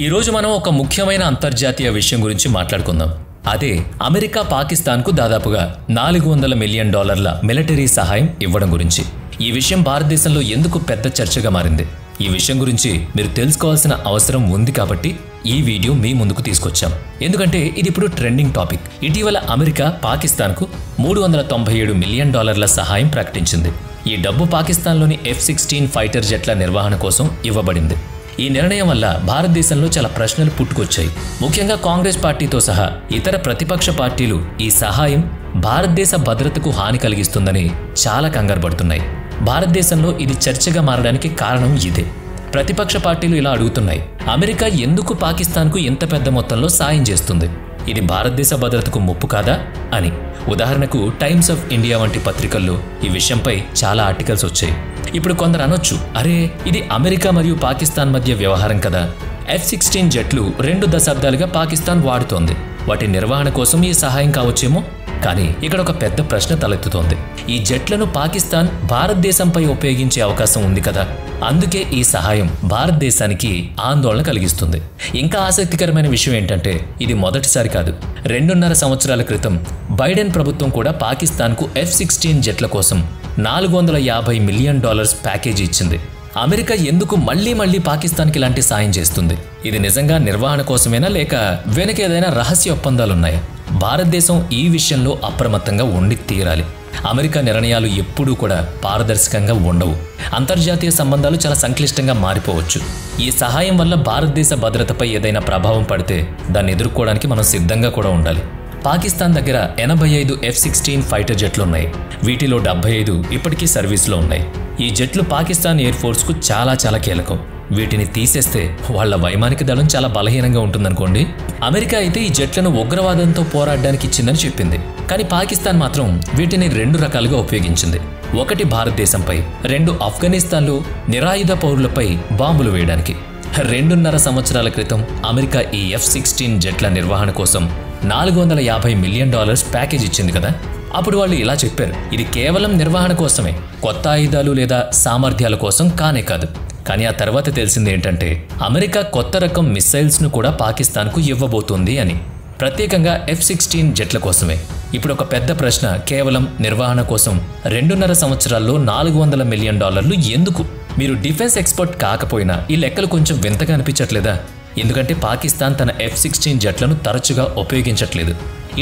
ఈరోజు మనం ఒక ముఖ్యమైన అంతర్జాతీయ విషయం గురించి మాట్లాడుకుందాం. అదే అమెరికా పాకిస్తాన్కు దాదాపుగా $400 మిలియన్ మిలిటరీ సహాయం ఇవ్వడం గురించి. ఈ విషయం భారతదేశంలో ఎందుకు పెద్ద చర్చగా మారింది? ఈ విషయం గురించి మీరు తెలుసుకోవాల్సిన అవసరం ఉంది కాబట్టి ఈ వీడియో మీ ముందుకు తీసుకొచ్చాం. ఎందుకంటే ఇది ఇప్పుడు ట్రెండింగ్ టాపిక్. ఇటీవల అమెరికా పాకిస్తాన్కు $397 మిలియన్ సహాయం ప్రకటించింది. ఈ డబ్బు పాకిస్తాన్లోని F-16 ఫైటర్ జెట్ల నిర్వహణ కోసం ఇవ్వబడింది. ఈ నిర్ణయం వల్ల భారతదేశంలో చాలా ప్రశ్నలు పుట్టుకొచ్చాయి. ముఖ్యంగా కాంగ్రెస్ పార్టీతో సహా ఇతర ప్రతిపక్ష పార్టీలు ఈ సహాయం భారతదేశ భద్రతకు హాని కలిగిస్తుందని చాలా కంగారు పడుతున్నాయి. భారతదేశంలో ఇది చర్చగా మారడానికి కారణం ఇదే. ప్రతిపక్ష పార్టీలు ఇలా అడుగుతున్నాయి, అమెరికా ఎందుకు పాకిస్తాన్కు ఇంత పెద్ద మొత్తంలో సాయం చేస్తుంది? ఇది భారతదేశ భద్రతకు ముప్పు కాదా అని. ఉదాహరణకు టైమ్స్ ఆఫ్ ఇండియా వంటి పత్రికల్లో ఈ విషయంపై చాలా ఆర్టికల్స్ వచ్చాయి. ఇప్పుడు కొందరు అనొచ్చు, అరే ఇది అమెరికా మరియు పాకిస్తాన్ మధ్య వ్యవహారం కదా. F-16 జెట్లు 2 దశాబ్దాలుగా పాకిస్తాన్ వాడుతోంది. వాటి నిర్వహణ కోసం ఈ సహాయం కావచ్చేమో. కానీ ఇక్కడ ఒక పెద్ద ప్రశ్న తలెత్తుతోంది. ఈ జెట్లను పాకిస్తాన్ భారతదేశంపై ఉపయోగించే అవకాశం ఉంది కదా. అందుకే ఈ సహాయం భారతదేశానికి ఆందోళన కలిగిస్తుంది. ఇంకా ఆసక్తికరమైన విషయం ఏంటంటే ఇది మొదటిసారి కాదు. 2.5 సంవత్సరాల క్రితం బైడెన్ ప్రభుత్వం కూడా పాకిస్తాన్కు F-16 జెట్ల కోసం $450 మిలియన్ ప్యాకేజీ ఇచ్చింది. అమెరికా ఎందుకు మళ్లీ పాకిస్తాన్కి ఇలాంటి సాయం చేస్తుంది? ఇది నిజంగా నిర్వహణ కోసమేనా, లేక వెనక ఏదైనా రహస్య ఒప్పందాలున్నాయా? భారతదేశం ఈ విషయంలో అప్రమత్తంగా ఉండి తీరాలి. అమెరికా నిర్ణయాలు ఎప్పుడూ కూడా పారదర్శకంగా ఉండవు. అంతర్జాతీయ సంబంధాలు చాలా సంక్లిష్టంగా మారిపోవచ్చు. ఈ సహాయం వల్ల భారతదేశ భద్రతపై ఏదైనా ప్రభావం పడితే దాన్ని ఎదుర్కోవడానికి మనం సిద్ధంగా కూడా ఉండాలి. పాకిస్తాన్ దగ్గర 85 F-16 ఫైటర్ జెట్లు ఉన్నాయి. వీటిలో 75 ఇప్పటికీ సర్వీస్లో ఉన్నాయి. ఈ జెట్లు పాకిస్తాన్ ఎయిర్ ఫోర్స్కు చాలా కీలకం. వీటిని తీసేస్తే వాళ్ల వైమానిక దళం చాలా బలహీనంగా ఉంటుందనుకోండి. అమెరికా అయితే ఈ జెట్లను ఉగ్రవాదంతో పోరాడడానికి ఇచ్చిందని చెప్పింది. కానీ పాకిస్తాన్ మాత్రం వీటిని 2 రకాలుగా ఉపయోగించింది. ఒకటి భారతదేశంపై, 2 ఆఫ్ఘనిస్తాన్లో నిరాయుధ పౌరులపై బాంబులు వేయడానికి. 2.5 సంవత్సరాల క్రితం అమెరికా ఈ F-16 జెట్ల నిర్వహణ కోసం $450 మిలియన్ ప్యాకేజ్ ఇచ్చింది కదా. అప్పుడు వాళ్ళు ఇలా చెప్పారు, ఇది కేవలం నిర్వహణ కోసమే, కొత్త ఆయుధాలు లేదా సామర్థ్యాల కోసం కానే కాదు. కానీ ఆ తర్వాత తెలిసింది ఏంటంటే అమెరికా కొత్త రకం మిస్సైల్స్ను కూడా పాకిస్తాన్కు ఇవ్వబోతోంది అని, ప్రత్యేకంగా F-16 జెట్ల కోసమే. ఇప్పుడు ఒక పెద్ద ప్రశ్న, కేవలం నిర్వహణ కోసం 2.5 సంవత్సరాల్లో $400 మిలియన్ ఎందుకు? మీరు డిఫెన్స్ ఎక్స్పర్ట్ కాకపోయినా ఈ లెక్కలు కొంచెం వింతగా అనిపించట్లేదా? ఎందుకంటే పాకిస్తాన్ తన F-16 జెట్లను తరచుగా ఉపయోగించట్లేదు.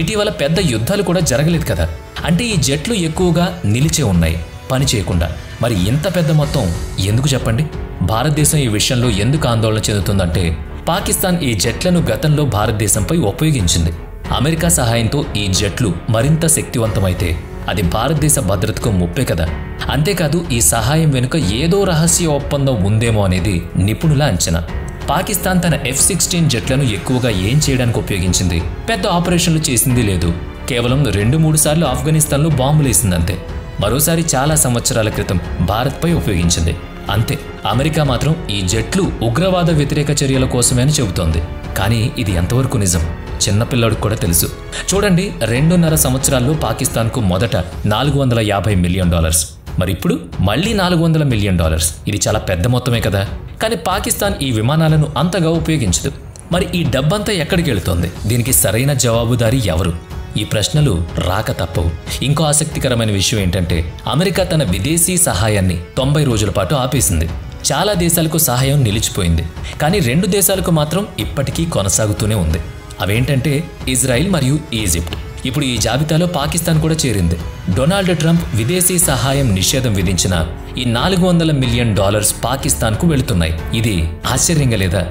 ఇటీవల పెద్ద యుద్ధాలు కూడా జరగలేదు కదా. అంటే ఈ జెట్లు ఎక్కువగా నిలిచే ఉన్నాయి, పని చేయకుండా. మరి ఇంత పెద్ద మొత్తం ఎందుకు చెప్పండి? భారతదేశం ఈ విషయంలో ఎందుకు ఆందోళన చెందుతుందంటే పాకిస్తాన్ ఈ జెట్లను గతంలో భారతదేశంపై ఉపయోగించింది. అమెరికా సహాయంతో ఈ జెట్లు మరింత శక్తివంతమైతే అది భారతదేశ భద్రతకు ముప్పే కదా. అంతేకాదు ఈ సహాయం వెనుక ఏదో రహస్య ఒప్పందం ఉందేమో అనేది నిపుణుల అంచనా. పాకిస్తాన్ తన F-16 జెట్లను ఎక్కువగా ఏం చేయడానికి ఉపయోగించింది? పెద్ద ఆపరేషన్లు చేసింది లేదు. కేవలం 2-3 సార్లు ఆఫ్ఘనిస్తాన్లో బాంబులేసిందంతే. మరోసారి చాలా సంవత్సరాల క్రితం భారత్పై ఉపయోగించింది అంతే. అమెరికా మాత్రం ఈ జెట్లు ఉగ్రవాద వ్యతిరేక చర్యల కోసమే అని చెబుతోంది. కానీ ఇది ఎంతవరకు నిజం? చిన్నపిల్లడికి కూడా తెలుసు. చూడండి, 2.5 సంవత్సరాల్లో పాకిస్తాన్కు మొదట $450 మిలియన్, మరి ఇప్పుడు మళ్ళీ $400 మిలియన్. ఇది చాలా పెద్ద మొత్తమే కదా. కానీ పాకిస్తాన్ ఈ విమానాలను అంతగా ఉపయోగించదు. మరి ఈ డబ్బంతా ఎక్కడికి వెళుతోంది? దీనికి సరైన జవాబుదారీ ఎవరు? ఈ ప్రశ్నలు రాక తప్పవు. ఇంకో ఆసక్తికరమైన విషయం ఏంటంటే అమెరికా తన విదేశీ సహాయాన్ని 90 రోజుల పాటు ఆపేసింది. చాలా దేశాలకు సహాయం నిలిచిపోయింది. కానీ 2 దేశాలకు మాత్రం ఇప్పటికీ కొనసాగుతూనే ఉంది. అవేంటంటే ఇజ్రాయిల్ మరియు ఈజిప్ట్. ఇప్పుడు ఈ జాబితాలో పాకిస్తాన్ కూడా చేరింది. డొనాల్డ్ ట్రంప్ విదేశీ సహాయం నిషేధం విధించిన ఈ $400 మిలియన్ పాకిస్తాన్కు వెళుతున్నాయి. ఇది ఆశ్చర్యంగా లేదా?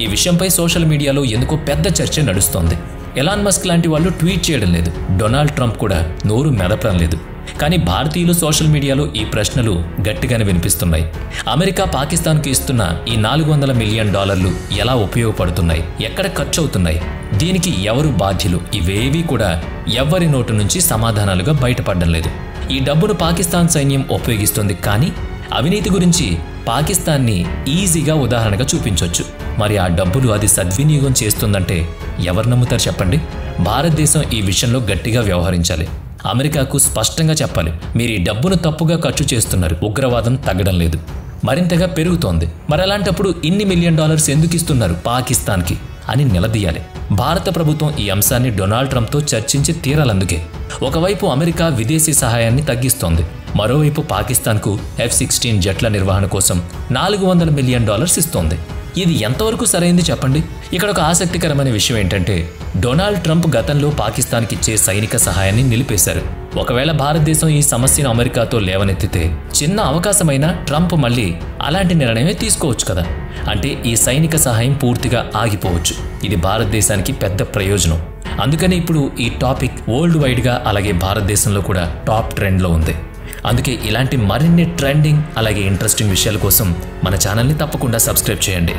ఈ విషయంపై సోషల్ మీడియాలో ఎందుకో పెద్ద చర్చ నడుస్తోంది. ఎలాన్ మస్క్ లాంటి వాళ్ళు ట్వీట్ చేయడం లేదు. డొనాల్డ్ ట్రంప్ కూడా నోరు మెదపడం లేదు. కానీ భారతీయులు సోషల్ మీడియాలో ఈ ప్రశ్నలు గట్టిగానే వినిపిస్తున్నాయి. అమెరికా పాకిస్తాన్కు ఇస్తున్న ఈ $400 మిలియన్ ఎలా ఉపయోగపడుతున్నాయి? ఎక్కడ ఖర్చు అవుతున్నాయి? దీనికి ఎవరు బాధ్యులు? ఇవేవీ కూడా ఎవ్వరి నోటు నుంచి సమాధానాలుగా బయటపడడం లేదు. ఈ డబ్బును పాకిస్తాన్ సైన్యం ఉపయోగిస్తుంది. కానీ అవినీతి గురించి పాకిస్తాన్ని ఈజీగా ఉదాహరణగా చూపించవచ్చు. మరి ఆ డబ్బులు అది సద్వినియోగం చేస్తుందంటే ఎవరు నమ్ముతారు చెప్పండి? భారతదేశం ఈ విషయంలో గట్టిగా వ్యవహరించాలి. అమెరికాకు స్పష్టంగా చెప్పాలి, మీరు ఈ డబ్బును తప్పుగా ఖర్చు చేస్తున్నారు, ఉగ్రవాదం తగ్గడం లేదు. మరింతగా పెరుగుతోంది. మరి అలాంటప్పుడు ఇన్ని $1 మిలియన్ ఎందుకు ఇస్తున్నారు పాకిస్తాన్కి అని నిలదీయాలి. భారత ప్రభుత్వం ఈ అంశాన్ని డొనాల్డ్ ట్రంప్తో చర్చించి తీరాలందుకే. ఒకవైపు అమెరికా విదేశీ సహాయాన్ని తగ్గిస్తోంది, మరోవైపు పాకిస్తాన్కు F-16 జట్ల నిర్వహణ కోసం $400 మిలియన్ ఇస్తోంది. ఇది ఎంతవరకు సరైంది చెప్పండి? ఇక్కడ ఒక ఆసక్తికరమైన విషయం ఏంటంటే డొనాల్డ్ ట్రంప్ గతంలో పాకిస్తాన్కి ఇచ్చే సైనిక సహాయాన్ని నిలిపేశారు. ఒకవేళ భారతదేశం ఈ సమస్యను అమెరికాతో లేవనెత్తితే చిన్న అవకాశమైనా ట్రంప్ మళ్ళీ అలాంటి నిర్ణయమే తీసుకోవచ్చు కదా. అంటే ఈ సైనిక సహాయం పూర్తిగా ఆగిపోవచ్చు. ఇది భారతదేశానికి పెద్ద ప్రయోజనం. అందుకని ఇప్పుడు ఈ టాపిక్ వరల్డ్ వైడ్గా అలాగే భారతదేశంలో కూడా టాప్ ట్రెండ్లో ఉంది. అందుకే ఇలాంటి మరిన్ని ట్రెండింగ్ అలాగే ఇంట్రెస్టింగ్ విషయాల కోసం మన ఛానల్ని తప్పకుండా సబ్స్క్రైబ్ చేయండి.